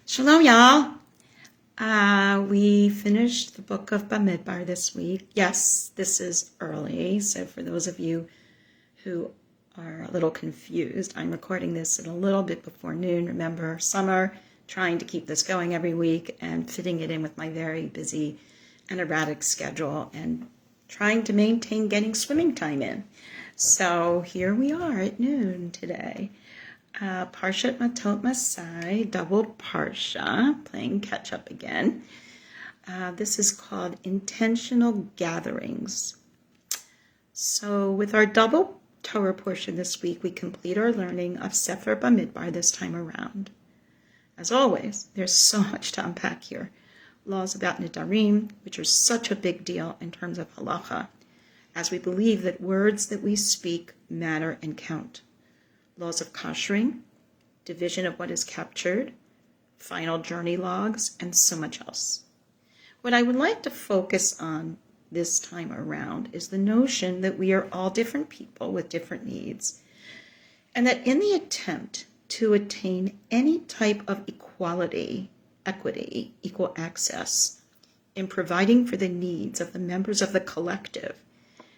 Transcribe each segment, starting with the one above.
Shalom, y'all. We finished the book of BaMidbar this week. Yes, this is early, so for those of you who are a little confused, I'm recording this at a little bit before noon. Remember, summer, trying to keep this going every week and fitting it in with my very busy and erratic schedule and trying to maintain getting swimming time in. So here we are at noon today. Parshat Matot-Masai, double Parsha, playing catch up again. This is called Intentional Gatherings. So with our double Torah portion this week, we complete our learning of Sefer BaMidbar this time around. As always, there's so much to unpack here. Laws about Nidarim, which are such a big deal in terms of halacha, as we believe that words that we speak matter and count. Laws of kashering, division of what is captured, final journey logs, and so much else. What I would like to focus on this time around is the notion that we are all different people with different needs, and that in the attempt to attain any type of equality, equity, equal access, in providing for the needs of the members of the collective,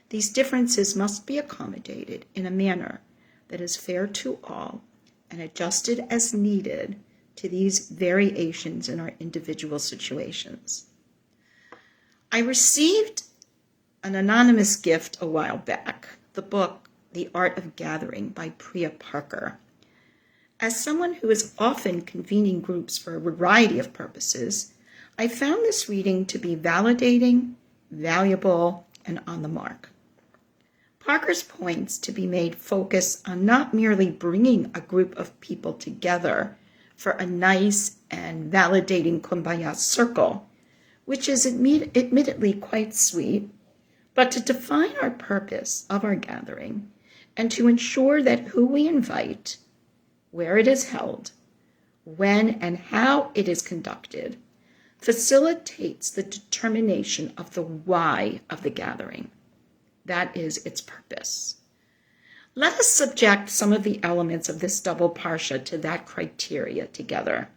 these differences must be accommodated in a manner that is fair to all and adjusted as needed to these variations in our individual situations. I received an anonymous gift a while back, the book, The Art of Gathering by Priya Parker. As someone who is often convening groups for a variety of purposes, I found this reading to be validating, valuable, and on the mark. Parker's points to be made focus on not merely bringing a group of people together for a nice and validating kumbaya circle, which is admittedly quite sweet, but to define our purpose of our gathering and to ensure that who we invite, where it is held, when and how it is conducted, facilitates the determination of the why of the gathering. That is its purpose. Let us subject some of the elements of this double parsha to that criteria together.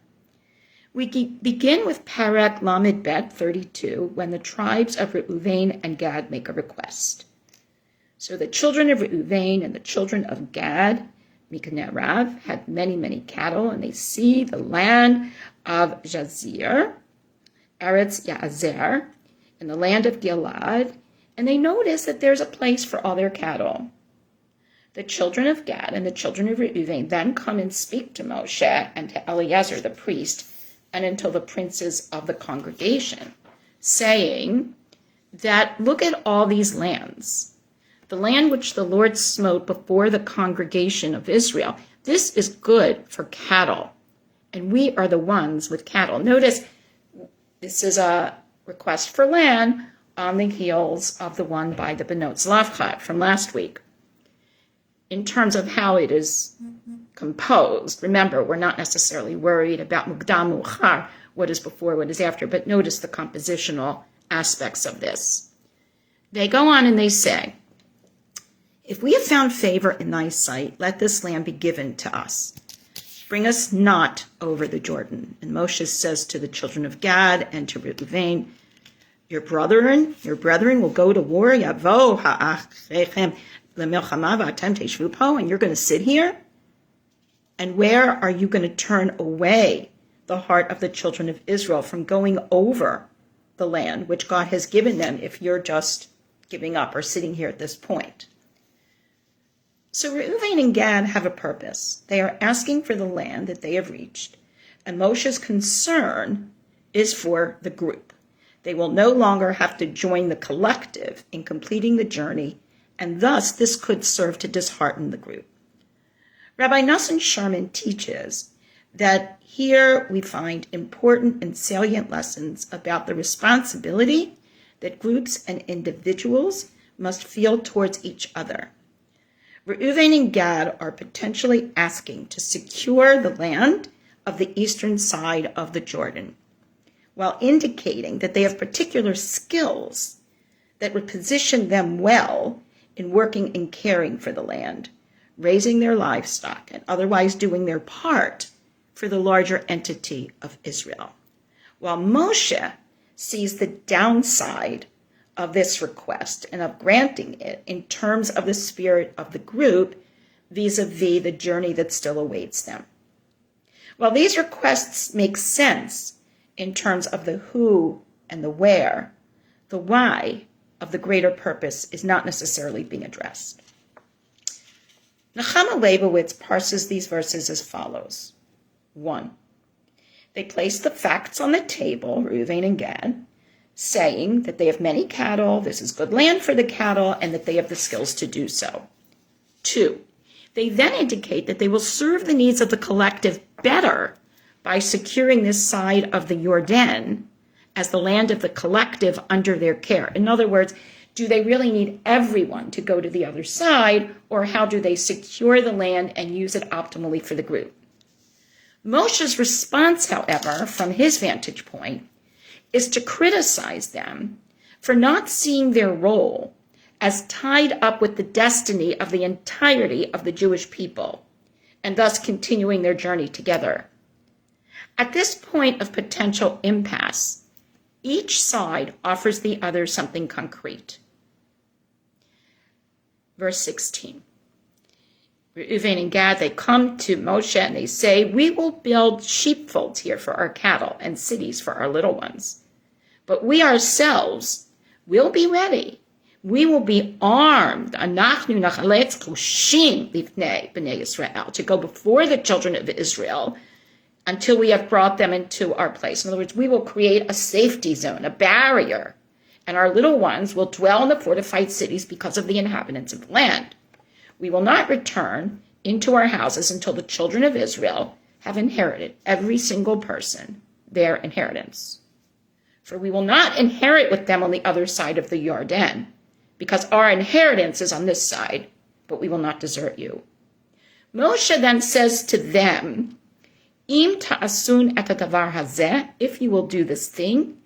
We begin with Parak Lamed Bet 32, when the tribes of Reuven and Gad make a request. So the children of Reuven and the children of Gad, Mikanerav, had many, many cattle, and they see the land of Jazir, Eretz Yazer, in the land of Gilad, and they notice that there's a place for all their cattle. The children of Gad and the children of Reuven then come and speak to Moshe and to Eliezer the priest and until the princes of the congregation, saying that look at all these lands, the land which the Lord smote before the congregation of Israel. This is good for cattle, and we are the ones with cattle. Notice this is a request for land on the heels of the one by the Benot Zlavchad from last week. In terms of how it is composed, remember, we're not necessarily worried about Mukdam Mu'achar, what is before, what is after, but notice the compositional aspects of this. They go on and they say, if we have found favor in thy sight, let this land be given to us. Bring us not over the Jordan. And Moshe says to the children of Gad and to Reuven, your brethren will go to war, yavo ha'achechem le'milchama v'atem teshvu po, and you're going to sit here? And where are you going to turn away the heart of the children of Israel from going over the land which God has given them if you're just giving up or sitting here at this point? So Reuven and Gad have a purpose. They are asking for the land that they have reached, and Moshe's concern is for the group. They will no longer have to join the collective in completing the journey, and thus this could serve to dishearten the group. Rabbi Nosson Sharman teaches that here we find important and salient lessons about the responsibility that groups and individuals must feel towards each other. Reuven and Gad are potentially asking to secure the land of the eastern side of the Jordan, while indicating that they have particular skills that would position them well in working and caring for the land, raising their livestock, and otherwise doing their part for the larger entity of Israel, while Moshe sees the downside of this request and of granting it in terms of the spirit of the group vis-a-vis the journey that still awaits them. While these requests make sense in terms of the who and the where, the why of the greater purpose is not necessarily being addressed. Nechama Leibowitz parses these verses as follows. 1. They place the facts on the table, Reuven and Gad, saying that they have many cattle, this is good land for the cattle, and that they have the skills to do so. 2. They then indicate that they will serve the needs of the collective better by securing this side of the Jordan as the land of the collective under their care. In other words, do they really need everyone to go to the other side, or how do they secure the land and use it optimally for the group? Moshe's response, however, from his vantage point, is to criticize them for not seeing their role as tied up with the destiny of the entirety of the Jewish people, and thus continuing their journey together. At this point of potential impasse, each side offers the other something concrete. Verse 16. Reuven and Gad, they come to Moshe and they say, we will build sheepfolds here for our cattle and cities for our little ones. But we ourselves will be ready. We will be armed to go before the children of Israel until we have brought them into our place. In other words, we will create a safety zone, a barrier, and our little ones will dwell in the fortified cities because of the inhabitants of the land. We will not return into our houses until the children of Israel have inherited, every single person, their inheritance. For we will not inherit with them on the other side of the Jordan, because our inheritance is on this side, but we will not desert you. Moshe then says to them, Im ta'asun et hadavar hazeh, if you will do this thing,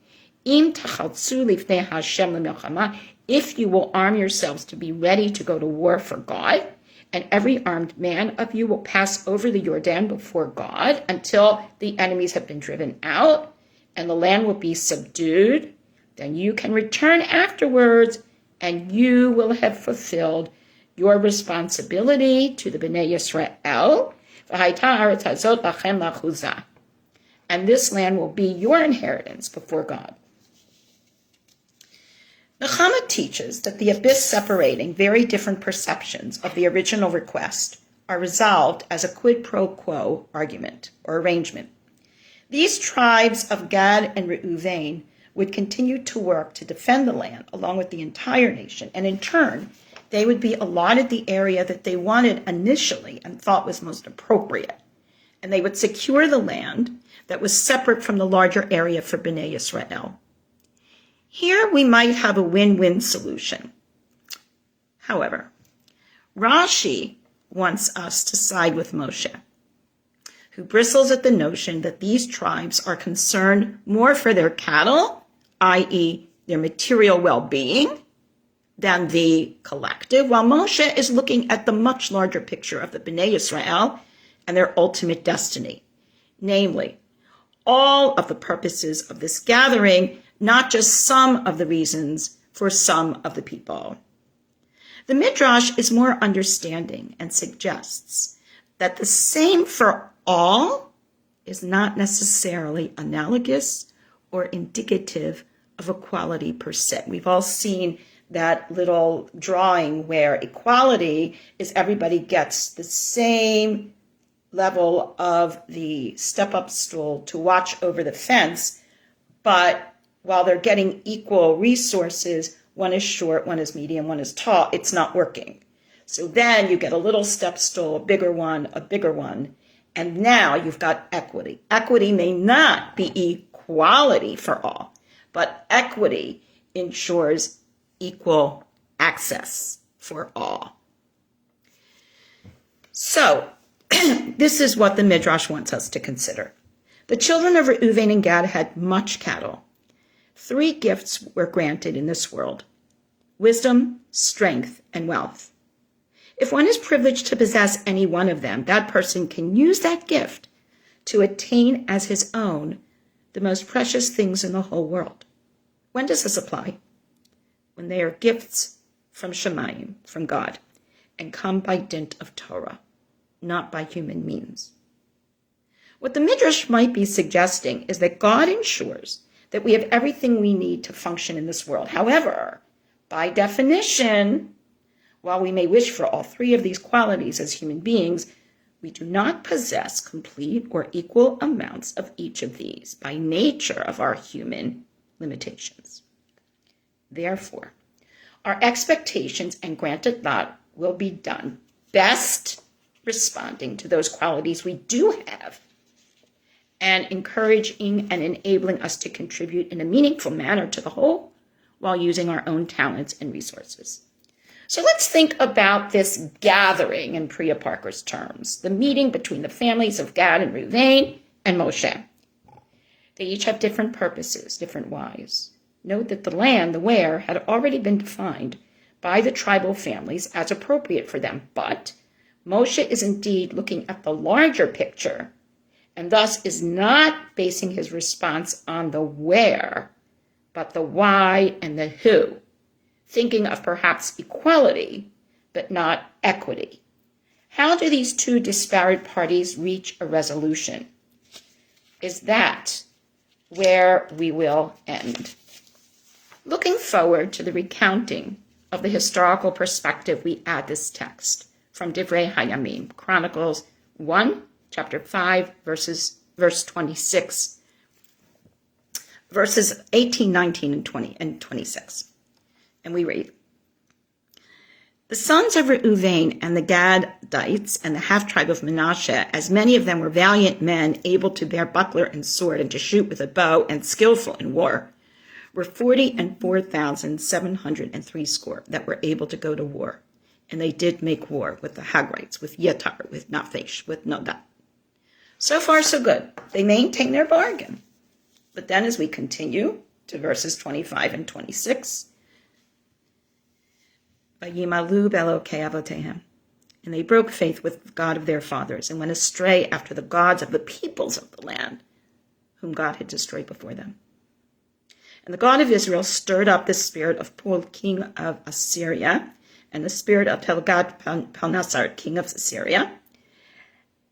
Im tachaltzu lifnei Hashem lemilchama, if you will arm yourselves to be ready to go to war for God, and every armed man of you will pass over the Jordan before God until the enemies have been driven out, and the land will be subdued, then you can return afterwards, and you will have fulfilled your responsibility to the Bnei Yisrael, and this land will be your inheritance before God. Nechama teaches that the abyss separating very different perceptions of the original request are resolved as a quid pro quo argument or arrangement. These tribes of Gad and Reuven would continue to work to defend the land along with the entire nation, and in turn, they would be allotted the area that they wanted initially and thought was most appropriate, and they would secure the land that was separate from the larger area for Bnei Yisrael. Here we might have a win-win solution. However, Rashi wants us to side with Moshe, who bristles at the notion that these tribes are concerned more for their cattle, i.e. their material well-being, than the collective, while Moshe is looking at the much larger picture of the Bnei Yisrael and their ultimate destiny, namely, all of the purposes of this gathering, not just some of the reasons for some of the people. The Midrash is more understanding and suggests that the same for all is not necessarily analogous or indicative of equality per se. We've all seen that little drawing where equality is everybody gets the same level of the step-up stool to watch over the fence, but while they're getting equal resources, one is short, one is medium, one is tall, it's not working. So then you get a little step stool, a bigger one, and now you've got equity. Equity may not be equality for all, but equity ensures equal access for all. So, this is what the Midrash wants us to consider. The children of Reuven and Gad had much cattle. 3 gifts were granted in this world: wisdom, strength, and wealth. If one is privileged to possess any one of them, that person can use that gift to attain as his own the most precious things in the whole world. When does this apply? When they are gifts from Shemayim, from God, and come by dint of Torah, not by human means. What the Midrash might be suggesting is that God ensures that we have everything we need to function in this world. However, by definition, while we may wish for all three of these qualities as human beings, we do not possess complete or equal amounts of each of these by nature of our human limitations. Therefore, our expectations and granted lot will be done best responding to those qualities we do have and encouraging and enabling us to contribute in a meaningful manner to the whole while using our own talents and resources. So let's think about this gathering in Priya Parker's terms, the meeting between the families of Gad and Reuven and Moshe. They each have different purposes, different whys. Note that the land, the where, had already been defined by the tribal families as appropriate for them, but Moshe is indeed looking at the larger picture and thus is not basing his response on the where, but the why and the who, thinking of perhaps equality, but not equity. How do these two disparate parties reach a resolution? Is that where we will end? Looking forward to the recounting of the historical perspective, we add this text from Divrei Hayamim, Chronicles 1, chapter 5, verse 26, verses 18, 19, and 20, and 26. And we read, "The sons of Reuven and the Gadites and the half-tribe of Manasseh, as many of them were valiant men, able to bear buckler and sword and to shoot with a bow and skillful in war, were 40,004,703 score that were able to go to war. And they did make war with the Hagrites, with Yetar, with Naphesh, with Nodab." So far, so good. They maintain their bargain. But then as we continue to verses 25 and 26, "Vayimalu be'elokei avotehem," and they broke faith with the God of their fathers and went astray after the gods of the peoples of the land, whom God had destroyed before them. And the God of Israel stirred up the spirit of Pul, king of Assyria, and the spirit of Telgat-Pilnasar, king of Assyria,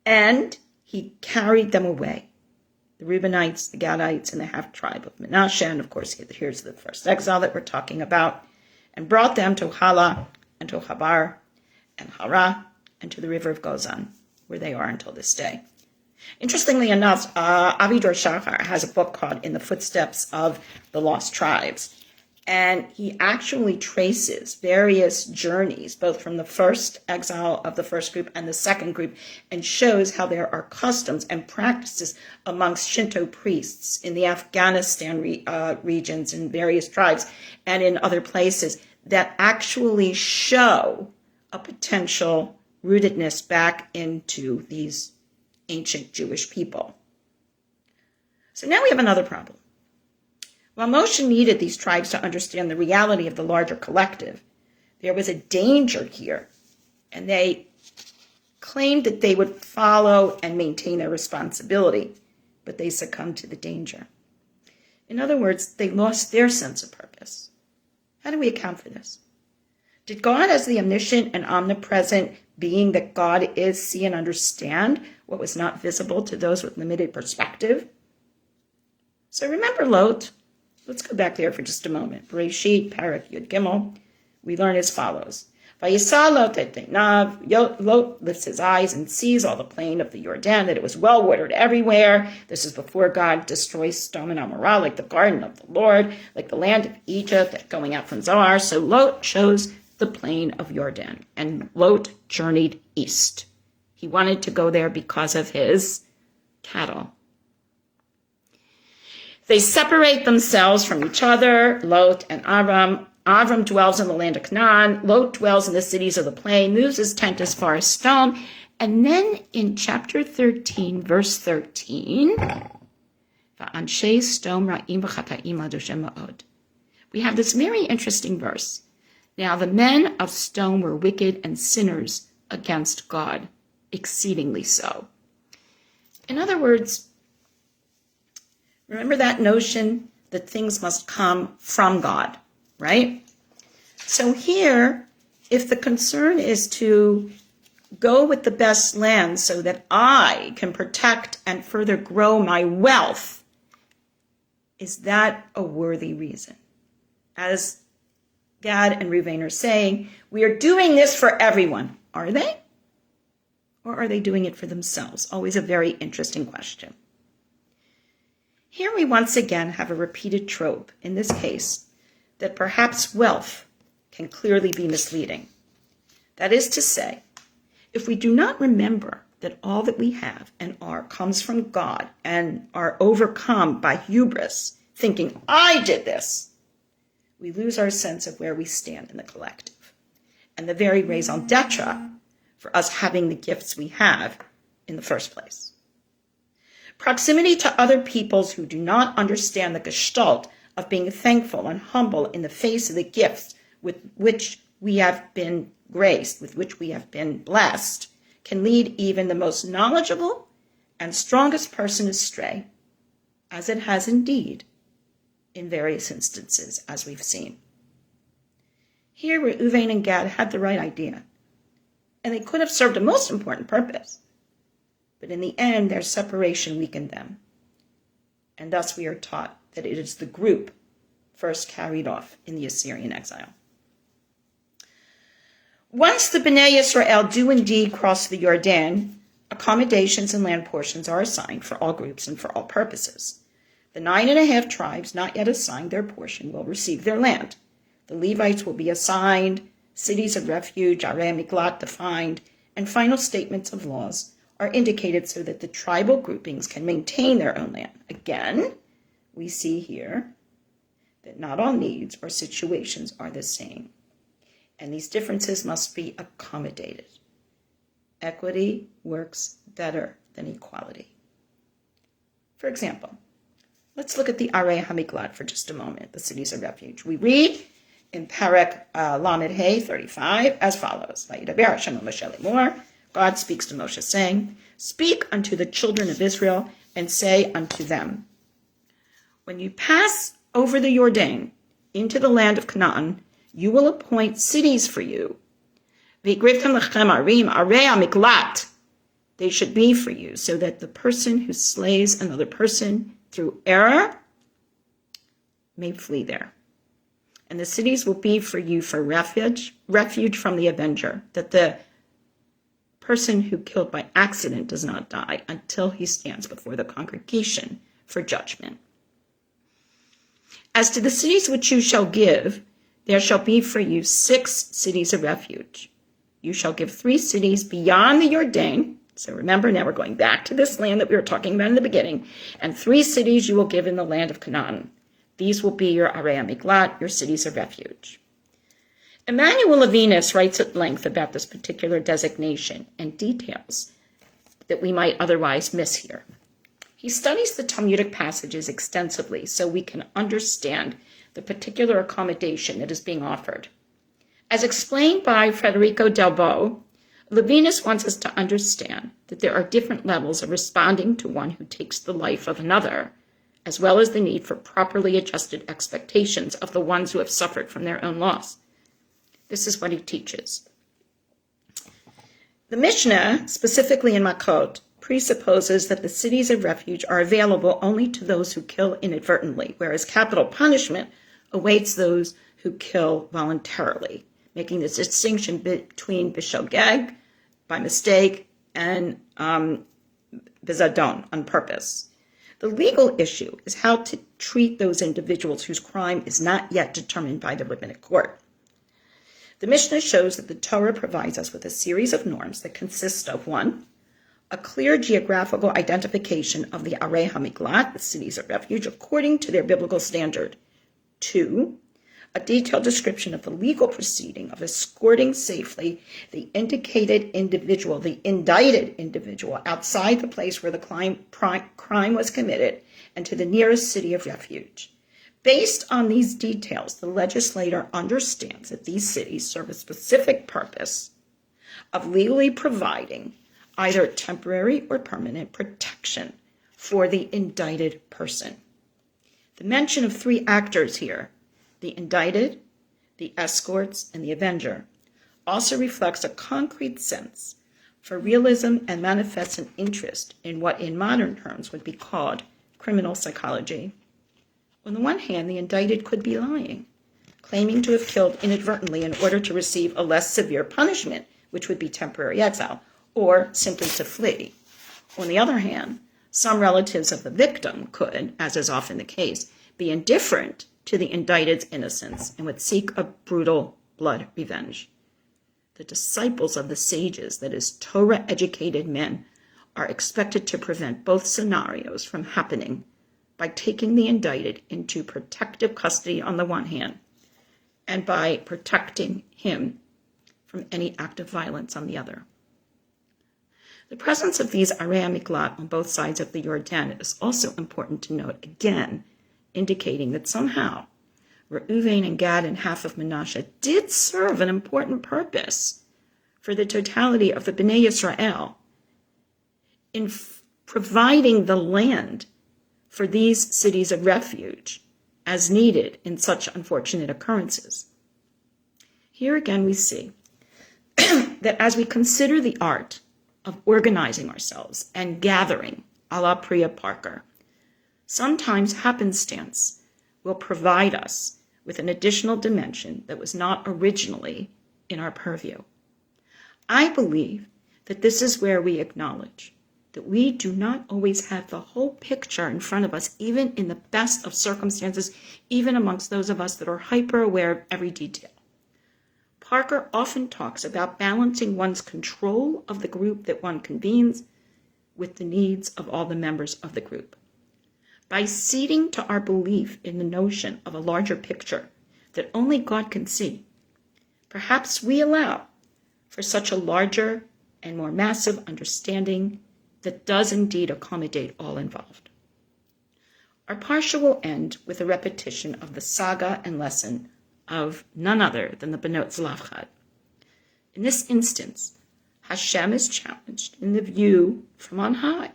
and he carried them away, the Reubenites, the Gadites, and the half-tribe of Manasseh, and of course here's the first exile that we're talking about, and brought them to Hala, and to Habar, and Hara, and to the river of Gozan, where they are until this day. Interestingly enough, Avidor Shachar has a book called In the Footsteps of the Lost Tribes, and he actually traces various journeys, both from the first exile of the first group and the second group, and shows how there are customs and practices amongst Shinto priests in the Afghanistan regions and various tribes and in other places that actually show a potential rootedness back into these ancient Jewish people. So now we have another problem. While Moshe needed these tribes to understand the reality of the larger collective, there was a danger here, and they claimed that they would follow and maintain their responsibility, but they succumbed to the danger. In other words, they lost their sense of purpose. How do we account for this? Did God, as the omniscient and omnipresent being that God is, see and understand what was not visible to those with limited perspective? So remember Lot. Let's go back there for just a moment. Bereshit, Parak, Yud Gimel. We learn as follows. Vayisa Lot et Einav. Lot lifts his eyes and sees all the plain of the Jordan, that it was well watered everywhere. This is before God destroys Sodom and Amorah, like the garden of the Lord, like the land of Egypt, going out from Zoar. So Lot chose the plain of Jordan, and Lot journeyed east. He wanted to go there because of his cattle. They separate themselves from each other, Lot and Avram. Avram dwells in the land of Canaan. Lot dwells in the cities of the plain, moves his tent as far as Sodom. And then in chapter 13, verse 13, we have this very interesting verse. Now the men of Sodom were wicked and sinners against God, exceedingly so. In other words, remember that notion that things must come from God, right? So here, if the concern is to go with the best land so that I can protect and further grow my wealth, is that a worthy reason? As Gad and Reuven are saying, we are doing this for everyone. Are they? Or are they doing it for themselves? Always a very interesting question. Here we once again have a repeated trope, in this case, that perhaps wealth can clearly be misleading. That is to say, if we do not remember that all that we have and are comes from God and are overcome by hubris, thinking, I did this, we lose our sense of where we stand in the collective and the very raison d'etre for us having the gifts we have in the first place. Proximity to other peoples who do not understand the gestalt of being thankful and humble in the face of the gifts with which we have been graced, with which we have been blessed, can lead even the most knowledgeable and strongest person astray, as it has indeed in various instances, as we've seen. Here, Reuven and Gad had the right idea, and they could have served a most important purpose, but in the end, their separation weakened them, and thus we are taught that it is the group first carried off in the Assyrian exile. Once the Bnei Yisrael do indeed cross the Jordan, accommodations and land portions are assigned for all groups and for all purposes. The 9.5 tribes not yet assigned their portion will receive their land. The Levites will be assigned, cities of refuge, Arei Miklat defined, and final statements of laws are indicated so that the tribal groupings can maintain their own land. Again, we see here that not all needs or situations are the same, and these differences must be accommodated. Equity works better than equality. For example, let's look at the Arei HaMiklat for just a moment, the cities of refuge. We read in Perek Lamed Hey 35 as follows: Vayidaber Hashem Moshe lemor. God speaks to Moshe, saying, "Speak unto the children of Israel and say unto them, when you pass over the Jordan into the land of Canaan, you will appoint cities for you. V'yikrivtem lechem arim arei hamiklat. They should be for you, so that the person who slays another person through error may flee there. And the cities will be for you for refuge from the avenger, that the person who killed by accident does not die until he stands before the congregation for judgment. As to the cities which you shall give, there shall be for you 6 cities of refuge. You shall give 3 cities beyond the Jordan." So remember, now we're going back to this land that we were talking about in the beginning. "And 3 cities you will give in the land of Canaan. These will be your Arei HaMiklat, your cities of refuge." Emmanuel Levinas writes at length about this particular designation and details that we might otherwise miss here. He studies the Talmudic passages extensively so we can understand the particular accommodation that is being offered. As explained by Federico Delbo, Levinas wants us to understand that there are different levels of responding to one who takes the life of another, as well as the need for properly adjusted expectations of the ones who have suffered from their own loss. This is what he teaches. The Mishnah, specifically in Makot, presupposes that the cities of refuge are available only to those who kill inadvertently, whereas capital punishment awaits those who kill voluntarily, making this distinction between bishogeg, by mistake, and bizadon, on purpose. The legal issue is how to treat those individuals whose crime is not yet determined by the rabbinic court. The Mishnah shows that the Torah provides us with a series of norms that consist of 1, a clear geographical identification of the Arei HaMiklat, the cities of refuge, according to their biblical standard. 2, a detailed description of the legal proceeding of escorting safely the indicated individual, the indicted individual, outside the place where the crime was committed and to the nearest city of refuge. Based on these details, the legislator understands that these cities serve a specific purpose of legally providing either temporary or permanent protection for the indicted person. The mention of three actors here, the indicted, the escorts, and the avenger, also reflects a concrete sense for realism and manifests an interest in what in modern terms would be called criminal psychology. On the one hand, the indicted could be lying, claiming to have killed inadvertently in order to receive a less severe punishment, which would be temporary exile, or simply to flee. On the other hand, some relatives of the victim could, as is often the case, be indifferent to the indicted's innocence and would seek a brutal blood revenge. The disciples of the sages, that is, Torah-educated men, are expected to prevent both scenarios from happening by taking the indicted into protective custody on the one hand, and by protecting him from any act of violence on the other. The presence of these arei miklat on both sides of the Jordan is also important to note, again, indicating that somehow Reuven and Gad and half of Manasseh did serve an important purpose for the totality of the Bnei Yisrael in providing the land for these cities of refuge as needed in such unfortunate occurrences. Here again we see that as we consider the art of organizing ourselves and gathering, a la Priya Parker, sometimes happenstance will provide us with an additional dimension that was not originally in our purview. I believe that this is where we acknowledge that we do not always have the whole picture in front of us, even in the best of circumstances, even amongst those of us that are hyper-aware of every detail. Parker often talks about balancing one's control of the group that one convenes with the needs of all the members of the group. By ceding to our belief in the notion of a larger picture that only God can see, perhaps we allow for such a larger and more massive understanding that does indeed accommodate all involved. Our parsha will end with a repetition of the saga and lesson of none other than the Benot Zelofhad. In this instance, Hashem is challenged in the view from on high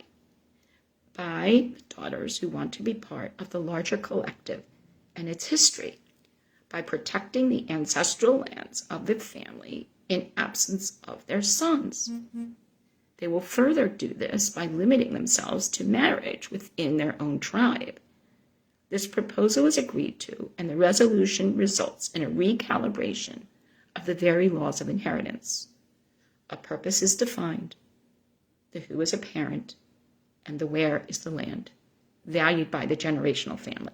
by daughters who want to be part of the larger collective and its history by protecting the ancestral lands of the family in absence of their sons. They will further do this by limiting themselves to marriage within their own tribe. This proposal is agreed to, and the resolution results in a recalibration of the very laws of inheritance. A purpose is defined, the who is apparent, and the where is the land, valued by the generational family.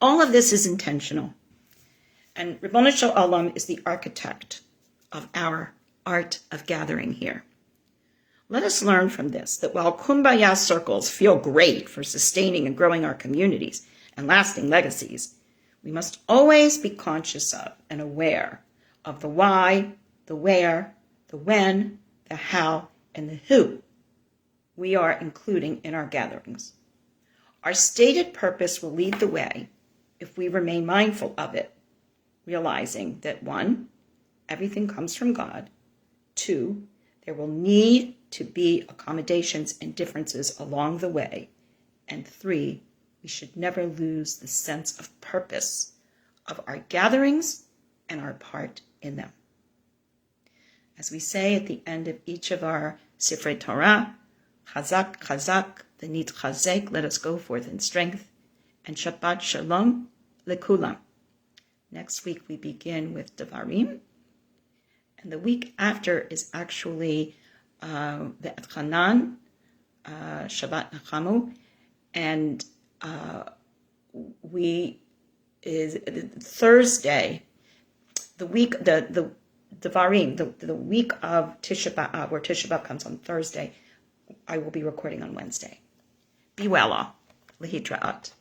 All of this is intentional, and Ribono Shel Olam is the architect of our art of gathering here. Let us learn from this that while kumbaya circles feel great for sustaining and growing our communities and lasting legacies, we must always be conscious of and aware of the why, the where, the when, the how, and the who we are including in our gatherings. Our stated purpose will lead the way if we remain mindful of it, realizing that 1, everything comes from God, 2, there will need to be accommodations and differences along the way, and 3, we should never lose the sense of purpose of our gatherings and our part in them. As we say at the end of each of our Sifrei Torah, Chazak, Chazak, v'nit chazek, let us go forth in strength, and Shabbat Shalom lekulam. Next week we begin with Devarim, and the week after is actually Ve'et Chanan, Shabbat Nachamu, and Thursday, the week, the Devarim, the week of Tisha B'Av, where Tisha B'Av comes on Thursday, I will be recording on Wednesday. Be well all. Lehitraat.